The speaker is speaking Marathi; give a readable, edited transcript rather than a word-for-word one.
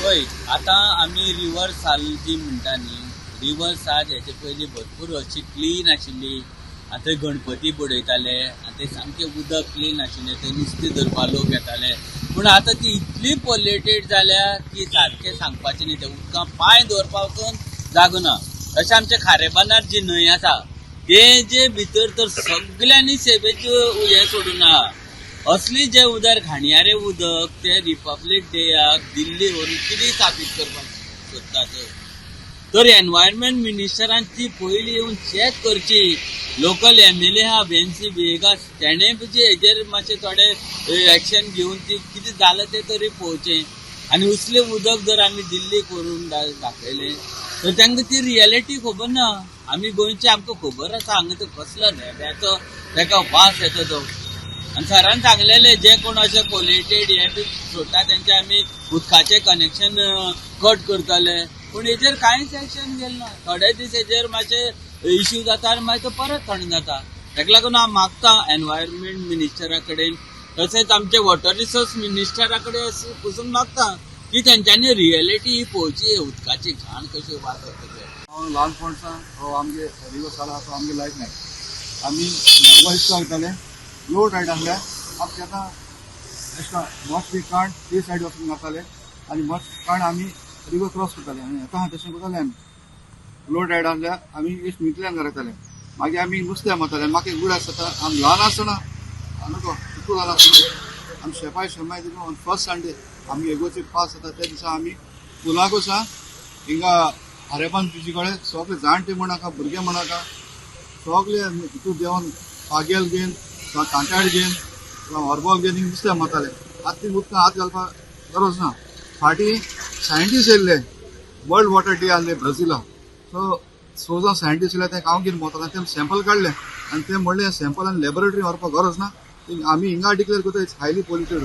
पळय आता आमी रिवर साल जी म्हणटा न्ही, रिवर साल हेचे पयलीं भरपूर अशी क्लीन आशिल्ली. आतां थंय गणपती बुडयताले आनी ते सामकें उदक क्लीन आशिल्लें, थंय नुस्तें धरपाक लोक येताले. पूण आतां ती इतली पोल्युटेड जाल्या की सारकें सांगपाचें न्ही. त्या उदकांत पांय दवरपाक पसून जागो ना. अशें आमच्या खारेबांदार जी न्हंय आसा तेजे भितर तर सगळ्यांनी सेवेचें हें सोडून आहा. असली जे उदक घाणयारे उदक ते रिपब्लीक डेयाक दिल्ली व्हरून कितें साबीत करपाक सोदतात. तर एनवायरमेंट मिनिस्टरान ती पयलीं येवन चॅक करची. लोकल एमएलए आहा बेन्सी वेगास, तेणें बी हेजेर मातशें थोडें एक्शन घेवन ती कितें जालें तें तरी पळोवचें. आनी उसलें उदक जर आमी दिल्लीक व्हरून दाखयलें तर तांकां ती रियलिटी खबर ना. आमी गोंयचे आमकां खबर आसा हांगा तो कसलो न्हेब्याचो ताका वास येता तो. आनी सरान सांगलेलें जे कोण अशें पोल्युटेड हे बी सोडटा तेंचे आमी उदकाचें कनेक्शन कट करतले. पूण हेजेर कांयच एक्शन घेतलें ना. थोडे दीस हेजेर मातशें इश्यू जाता आनी मागीर तो परत थंड जाता. ताका लागून हांव मागता एनवायरमेंट मिनिस्टरा कडेन तशेंच आमचे वॉटर रिसोर्स मिनिस्टरा कडेन पसून मागता की तेंच्यांनी रियलिटी ही पळोवची उदकाची घाण कशी वास येता ते. हांव ल्हानपणसान हो आमगे रिवर साल आसा तो आमगे लायफ नाय. आमी नर्मदा इश्को वयताले लोड रायड आहल्या आमचे आतां एशें मस्ट वी कांट ते सायड वचून वताले आनी मस्ट कांट आमी रिवर क्रॉस करताले आनी आतां तशें करताले आमी लोड रायड आहल्या आमी इश्ट न्हिदल्यान घरायताले. मागीर आमी नुस्तें मारताले. म्हाका एक गुड आसता आमी ल्हान आसतना नको इतू जालां आमी शेपाय दिवन फर्स्ट संडे आमी एगोची पास जाता त्या दिसा आमी पुलाक वचा हिंगा खारेपान तुजे कडेन सगळे जाणटे म्हणाका भुरगे म्हणाका सगळे हितू देंवन पागेल घेवन किंवा कांटाळ घेवन किंवा हॉर्बॉल घेवन नुस्तें मारताले. आतां ती उदकां हात घालपाक गरज ना. फाटीं सायंटिस्ट येयल्ले वर्ल्ड वॉटर डे आहले ब्राझिला. सो जावन सायंटिस्ट येयले ते हांव घेवन वताले ते सॅम्पल काडले आनी ते म्हणले सॅम्पलान लॅबोरेटरी व्हरपाक गरज ना. आमी हिंगा डिक्लेअर करता इट्स हायली पोल्युटेड.